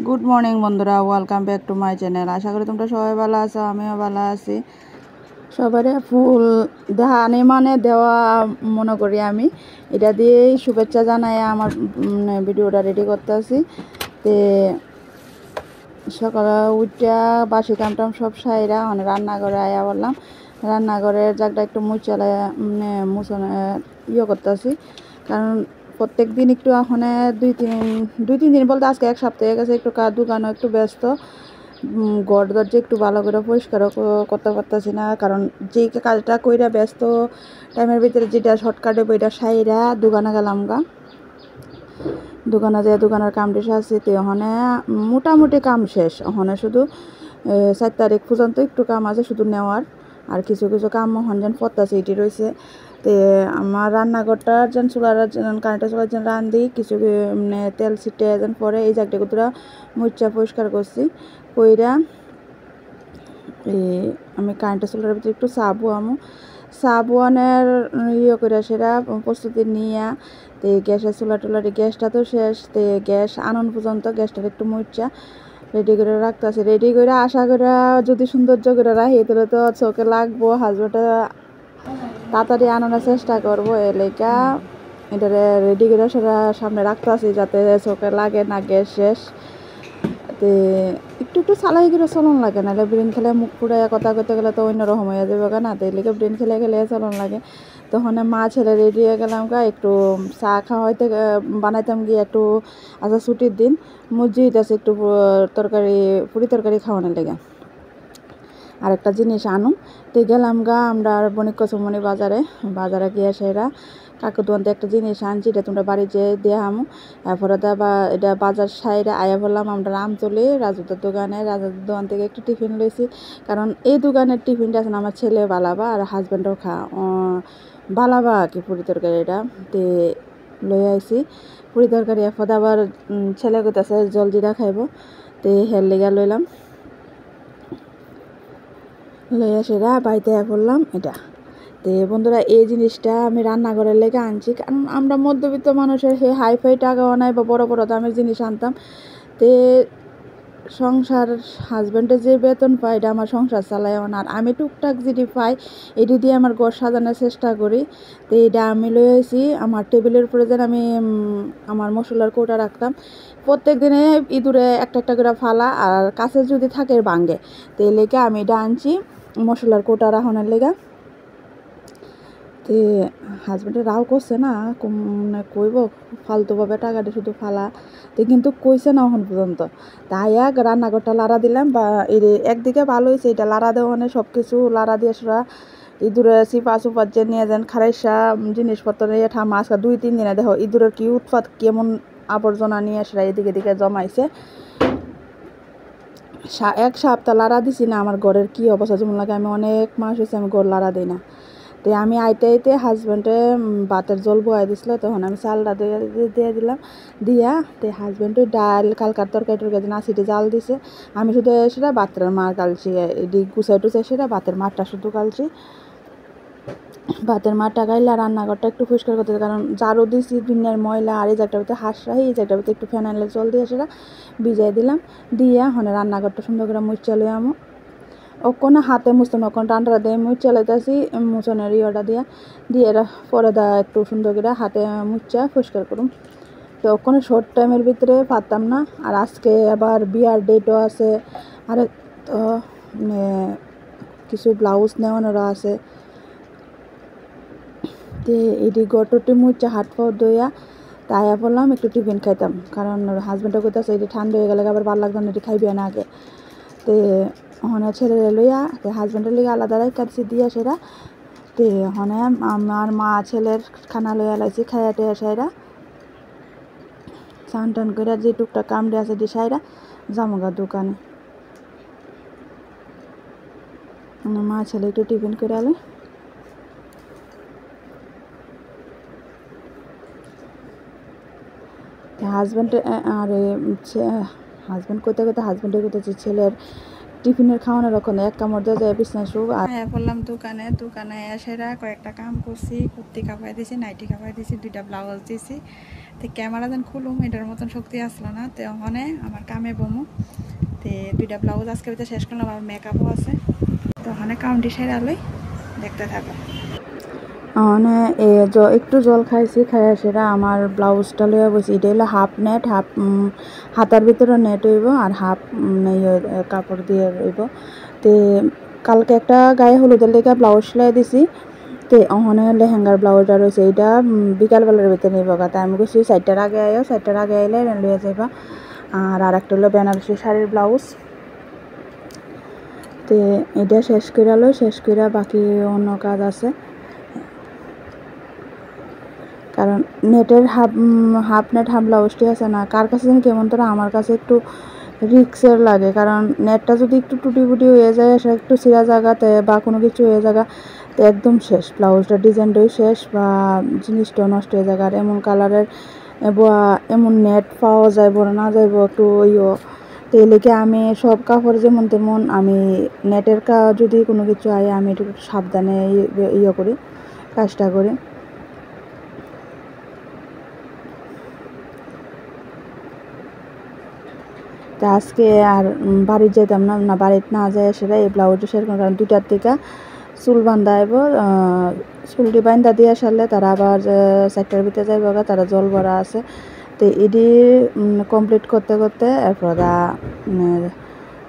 Good morning বন্ধুরা, welcome back to my channel. আশা করি তোমরা সবাই ভালো আছো, আমিও ভালো আছি। সবারে ফুল দেখা নেই মানে দেওয়া মনে করি আমি এটা দিয়েই শুভেচ্ছা জানাই আমার ভিডিওটা রেডি করতে আছি। তে সকালে উঠা বাসি কামটাম সব সাইরা মানে রান্নাঘরে আয়া বললাম, রান্নাঘরের জায়গাটা একটু মুচালে মুছনে করতে আছি। কারণ প্রত্যেক দিন একটু ওখানে দুই তিন দিন বলতে আজকে এক সপ্তাহ হয়ে গেছে একটু দোকানও একটু ব্যস্ত, ঘর দরজা একটু ভালো করে পরিষ্কারও করতে পারতেছি না। কারণ যে কাজটা কইরা ব্যস্ত টাইমের ভিতরে যেটা শর্টকাটে বইটা সাইরা দোকানে গেলাম গা, দোকানে যে দোকানের কামটি সারছি ওখানে মোটামুটি কাম শেষ। ওখানে শুধু 4 তারিখ পর্যন্ত একটু কাম আছে শুধু নেওয়ার, আর কিছু কিছু কাম ওখানে যেন পড়তেছে এটি রয়েছে। তে আমার রান্নাঘরটা যেন চুলার যেন কারেন্টের চুলার যেন রান্ধি কিছু মানে তেল ছিটে যেন পরে এই জায়গাটা কুতুরা মুচা পরিষ্কার করছি কইরা আমি কারেন্টের চুলার ভিতরে একটু সাবুয়ানের করে সেটা প্রস্তুতি নিয়ে তে গ্যাসের চুলাটি গ্যাসটা তো শেষ, তে গ্যাস আনন পর্যন্ত গ্যাসটা একটু মুচা রেডি করে রাখতেছি। রেডি করে আশা করে যদি সৌন্দর্য করে রাখি তাহলে তো চোখে লাগবো, হাজবেন্ডটা তাড়াতাড়ি আনানোর চেষ্টা করবো। এলাকা এটা রেডি করে সেটা সামনে রাখতে আসি যাতে চোখে লাগে না গ্যাস শেষ। তে একটু একটু চালাই করে চলন লাগে, নাহলে ব্রেন খেলে মুখ পুড়ে কথা করতে গেলে তো অন্যরকম হয়ে যাবে না। তো এলাকা ব্রেন খেলে খেলে চলন লাগে। তখন মা ছেলে রেডি হয়ে গেলাম গা, একটু চা খাওয়াইতে বানাইতাম গিয়ে একটু আচ্ছা ছুটির দিন মসজিদ আছে একটু তরকারি পুরি তরকারি খাওয়ানোর লেগে আর একটা জিনিস আনুম। তো গেলাম গা আমরা বণিক কচুমনি বাজারে গিয়ে সেরা কাকু দোকানতে একটা জিনিস আনছি, এটা তোমরা বাড়ি যেয়ে দিয়ে আমু। এরপরে এটা বাজার সাইডে আয়া বললাম আমরা আমতলি রাজুদার দোকান থেকে একটু টিফিন লইছি। কারণ এই দোকানের টিফিনটা আছে না আমার ছেলে বালাবা আর হাজব্যান্ডও বালাবা আর কি পুরি তরকারি এটা তে লই আইছি। পুরি তরকারি এরপর আবার ছেলে কইতাছে জলজিরা খাইব, তে হের লেগা লইলাম লইয়া সেরা বাড়িতে পড়লাম এটা। তো বন্ধুরা এই জিনিসটা আমি রান্নাঘরের লেগে আনছি, কারণ আমরা মধ্যবিত্ত মানুষের হাইফাই টাকাও নাই বা বড় বড় দামের জিনিস আনতাম। তে সংসার হাজব্যান্ডের যে বেতন পায় এটা আমার সংসার চালায় না, আর আমি টুকটাক যেটি পাই এটি দিয়ে আমার ঘর সাজানোর চেষ্টা করি। তো এটা আমি লই আইছি আমার টেবিলের উপরে যেন আমি আমার মশলার কৌটা রাখতাম। প্রত্যেক দিনে ইঁদুরে একটা একটা করে ফালা আর কাছে যদি থাকে ভাঙ্গে, তো এই লেগে আমি এটা আনছি মশলার কৌটা রাখানোর লেগা। তে হাজব্যান্ডে রাও করছে না মানে কইব ফালতুভাবে টাকাটা শুধু ফালা, তো কিন্তু কইছে না এখন পর্যন্ত। তাই রান্নাঘরটা লাড়া দিলাম বা একদিকে ভালো হয়েছে এটা লাড়া দেওয়া মানে সব কিছু লাড়া দিয়ে সেরা ইঁদুরে চিপা চুপার যে নিয়ে যান খারাইসা জিনিসপত্র নিয়ে ঠামা আজকে 2-3 দিনে দেখো ইঁদুরের কি উৎপাত কেমন আবর্জনা নিয়ে সেরা এদিকে দিকে জমাইছে। এক সপ্তাহ লাড়া দিছি না, আমার ঘরের কি অবস্থা যেমন লাগে, আমি অনেক মাস হয়েছে আমি ঘর লাড়া দিই না। তো আমি আইতে হাজব্যান্ডে ভাতের জল বয়াই দিছিল, তখন আমি চালটা দিয়ে দিলাম দিয়া তো হাজব্যান্ডে ডাল কালকার তরকারি নাচিটি জাল দিছে। আমি শুধু সেটা ভাতের মার কালছি এটি গুছাই টুচাই সেটা ভাতের মারটা শুধু কালছি। ভাতের মারটা গাইলে রান্নাঘরটা একটু পরিষ্কার করতে, কারণ জারু দিয়েছি দুনিয়ার ময়লা আর এই জায়গাটার ভিতরে হাঁস রাখি, এই জায়গাটার ভিতরে একটু ফেনাইলের জল দিয়ে সেটা ভিজাই দিলাম দিয়া মানে রান্নাঘরটা সুন্দর করে মুছে লই আমি ওখানে হাতে মুছতাম ওখানে টানটা দিয়ে মুছে লাইতেছি মুছনের ইয়েটা দিয়ে পরে একটু সুন্দর করে হাতে মুছা পরিষ্কার করুম। তো ওখানে শর্ট টাইমের ভিতরে পারতাম না, আর আজকে আবার বিয়ার ডেটও আছে, আর তো কিছু ব্লাউজ নেওয়ানোরা আছে। তো এটি গটটি মুচা হাত পাও দইয়া তাই বললাম একটু টিফিন খাইতাম, কারণ হাজব্যান্ডও কইতাছে এটি ঠান্ডা হয়ে গেলে আবার ভালো লাগতো না এটি খাইবে না আগে। তো ওখানে ছেলে লইয়া তো হাজব্যান্ডের লিগে আলাদা রাখছি দিয়া সেরা। তো ওখানে আমার মা ছেলের খানা লইয়া লাইছি খাইয়া টেয়া সাইরা চান টান করে যে টুকটাক কাম দিয়ে আছে দি সাইরা জামগা দোকানে মা ছেলে একটু টিফিন করে আলে। হাজব্যান্ড আর হাজব্যান্ড করতে হাজব্যান্ডের করতেছে ছেলের টিফিনের খাওয়ানোর ওখানে এক কামড় দিয়ে যায় বিছনা শুক আর বললাম দোকানে এসেরা কয়েকটা কাম করছি, কুর্তি কাপাই দিছি নাইটি কাপাই দিছি 2টা ব্লাউজ দিছি তো ক্যামেরা যেন খুলুম এটার মতন শক্তি আসলো না। তো ওখানে আমার কামে বমু তো 2টা ব্লাউজ আজকে ভিতরে শেষ করলাম, আমার মেকআপও আছে। তো ওখানে কাউন্টি সেরালই দেখতে থাকো। মানে একটু জল খাইছি, খাইয়া সেটা আমার ব্লাউজটা লইয়া বসি। এটা হলো হাফ নেট, হাফ হাতার ভিতরে নেট হইব আর হাফ কাপড় দিয়ে রইব। তো কালকে একটা গায়ে হলুদের লেগে ব্লাউজ সেলাই দিছি। তো ওখানে লেহেঙ্গার ব্লাউজটা রয়েছে, এইটা বিকালবেলার ভিতরে নিব। তাই আমি বলছি 4টার আগে আয়ো, 4টার আগে আইলে লইয়া যাইবা। আর একটা হলো বেনারসি শাড়ির ব্লাউজ। তো এটা শেষ করে লো, শেষ করে বাকি অন্য কাজ আছে। কারণ নেটের হাফ নেট হাফ ব্লাউজটি আছে না, কার কাছে যেন কেমন তোরা, আমার কাছে একটু রিক্সের লাগে। কারণ নেটটা যদি একটু টুটি ফুটি হয়ে যায়, সে একটু ছিঁড়া জায়গাতে বা কোনো কিছু হয়ে জায়গা তো একদম শেষ, ব্লাউজটা ডিজাইনটাই শেষ বা জিনিসটাও নষ্ট হয়ে যায়। আর এমন কালারের এমন নেট পাওয়া যাইব না যাইব একটু ইয়ে। তো এলাকে আমি সব কাপড় যেমন তেমন আমি নেটের যদি কোনো কিছু আয় আমি একটু সাবধানে ইয়ে করি, কাজটা করি। তা আজকে আর বাড়ি যেতাম না, বাড়িতে না যায় সেটা এই ব্লাউজটা সেরকম। কারণ 2টার থেকে চুল বান্ধা আইব, চুলটি বান্ধা দিয়ে সারলে তারা আবার 4টার ভিতরে যাইব, তারা জল ভরা আছে। তো এটি কমপ্লিট করতে করতে এরপর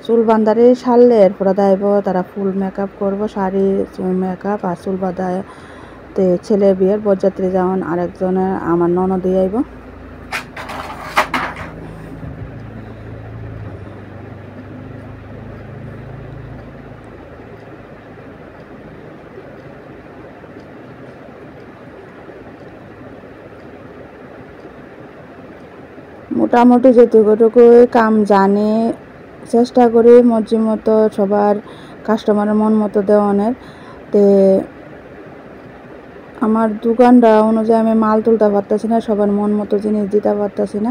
চুল বান্ধারে সারলে এরপর আইব তারা ফুল মেকআপ করব, শাড়ি মেকআপ আর চুল বাঁধায়। তো ছেলে বিয়ের বরযাত্রী যেমন আরেকজনের আমার ননদ আইব। মোটামুটি যেটুকুটুকু কাম জানি চেষ্টা করি মর্জি মতো সবার কাস্টমারের মন মতো দেওয়ানের। তে আমার দোকানটা অনুযায়ী আমি মাল তুলতে পারতেছি না, সবার মন মতো জিনিস দিতে পারতেছি না।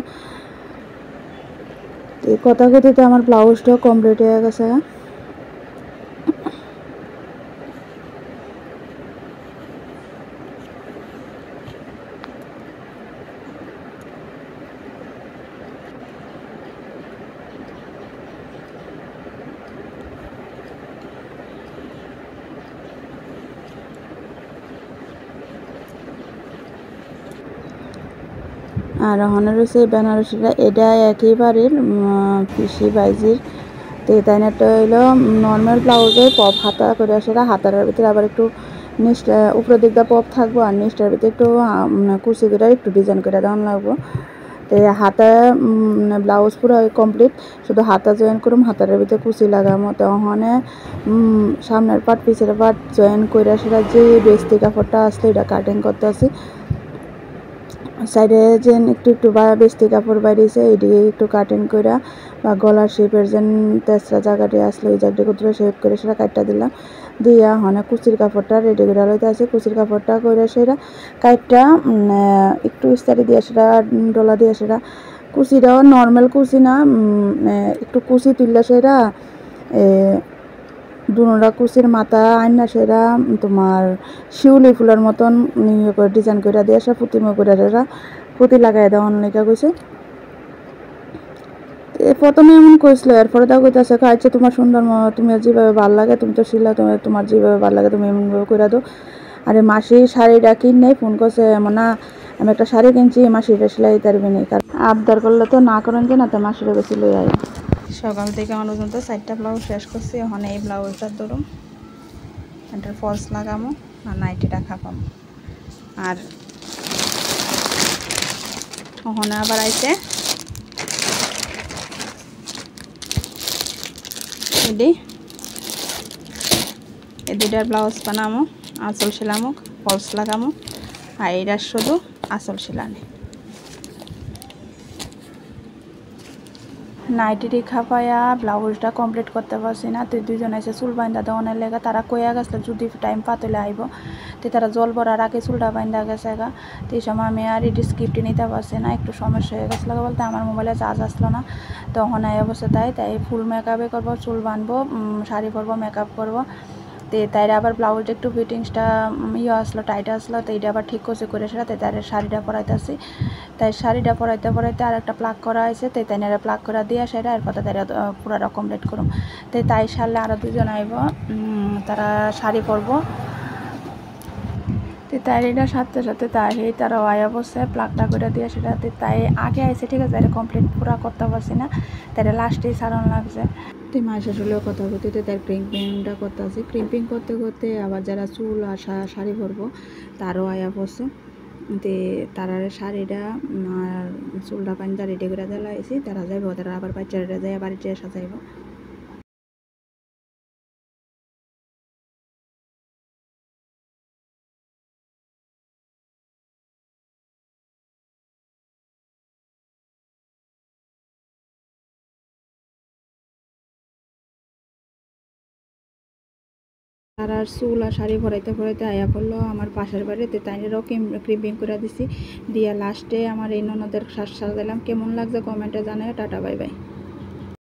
এই কথা কথিতে আমার ব্লাউজটাও কমপ্লিট হয়ে গেছে। আর ওখানে রয়েছে বেনারসিটা, এটা একেবারে পিসি বাইজির। তো তাই একটা হইলো নর্মাল ব্লাউজে পপ হাতা করে, সেটা হাতার ভিতরে আবার একটু নিচটা উপরের দিকটা পপ থাকবো আর নিচটার ভিতরে একটু কুচি করে একটু ডিজাইন করে দেওয়ান লাগবো। তো হাতা ব্লাউজ পুরো কমপ্লিট, শুধু হাতা জয়েন করুম, হাতার ভিতরে কুচি লাগামো। তো ওখানে সামনের পার্ট পিছের পার্ট জয়েন করে সেটা যে বেস্তি কাপড়টা আসলে এটা কাটিং করতে আসি। সাইডে যেন একটু একটু বেস্তি কাপড় বাইরেছে এদিকে একটু কাটিং করে বা গলার শেপের যেন তেসরা জায়গাটি আসলে ওই জায়গাটি কোথাও শেপ করে সেটা কাটটা দিলাম। দিয়া হনে কুচির কাপড়টা রেডি করে লইতে আছে, কুচির কাপড়টা করে সেটা কাটটা একটু ইস্তারি দিয়ে সেটা ডলা দিয়ে সেটা কুচিটাও নর্মাল কুচি না, একটু কুচি তুললে সেটা দুনোটা কুচির মাথা আইনা সেটা তোমার শিউলি ফুলের মতন ইয়ে করে ডিজাইন করে দিয়ে সে পুঁতিমো করে সেটা পুঁতি লাগাই দেওয়া অনেকে কইছে। প্রথমে এমন কইছিল, এরপরে তাও কইতেছে আচ্ছা তোমার সুন্দর তুমি যেভাবে ভালো লাগে তুমি তো শিলা, তোমার যেভাবে ভালো লাগে তুমি এমনভাবে করে দাও। আরে মাসি শাড়িটা কিনে ফোন করছে, এমন না আমি একটা শাড়ি কিনছি মাসিটা সেলাই পারবি না, কারণ আবদার করলে তো না করেন যে না, তো মাসিটা বেশি লই আয়। সকাল থেকে আমার পর্যন্ত 4টা ব্লাউজ শেষ করছি। এখন এই ব্লাউজটার ধরুন এটার ফলস লাগামো আর নাইটিটা খাপামো। আর ওখানে আবার আইতে এই 2টার ব্লাউজ বানামো, আঁচল সেলামো, ফলস লাগামো। আর এইটার শুধু আঁচল সেলানি। নাইটিটি খাপায়া ব্লাউজটা কমপ্লিট করতে পারছি না। তো দুজন এসে চুল বান্ধা দেওয়ানের লেগে তারা কইয়া গেছিলো যদি টাইম পাতলে আইব। তো তারা জল ভরার আগে চুলটা বান্ধা গেছে গা। তো এই সময় আমি আর এটি স্ক্রিপ্টটি নিতে পারছি না, একটু সমস্যা হয়ে গেছিলো বলতে আমার মোবাইলে চার্জ আসলো না। তখন এই অবস্থা তাই ফুল মেকআপে করবো, চুল বাঁধবো, শাড়ি পরবো, মেকআপ করবো। তো তাইরা আবার ব্লাউজ একটু ফিটিংসটা আসলো, টাইট আসলো, তো এইটা আবার ঠিক করছে করে সেটাতে তাই শাড়িটা পরাইতেছি। তাই শাড়িটা পরাইতে পরাইতে আর একটা প্লাগ করা হয়েছে, তো তাই প্লাগ করা দিয়ে সেটা এরপর তাই পুরো কমপ্লিট করুম। তো তাই সারলে আরও দুজন আইব, তারা শাড়ি পরবো। তো তাই এটার সাথে সাথে তারাও আয়া বসে প্লাগটা করে দিয়ে সেটাতে তাই আগে আইসে, ঠিক আছে, এটা কমপ্লিট পুরো করতে পারছি না, তাই লাস্টেই সারানো লাগছে। তো মায়ের শাশুড়িও কথা বলতে তার ক্রিম্পিংটা করতে আসি, ক্রিম্পিং করতে করতে আবার যারা চুল আর শাড়ি পরবো তারও আয়া বসে। তে তারা শাড়িটা আর চুলটা পাঞ্জা রেডি করে দিলাইছি, তারা যাইব, তারা আবার বাচ্চারা যায় বাড়িতে আসা যাইব। তারা চুল আর শাড়ি পরাইতে পরাইতে আয়া পড়লো আমার পাশের বাড়িতে, তাইনেরও ক্রিম্পিং করে দিছি, দিয়া লাস্টে আমার এই ননদের সাজাইলাম। কেমন লাগছে কমেন্টে জানায়। Tata bye bye.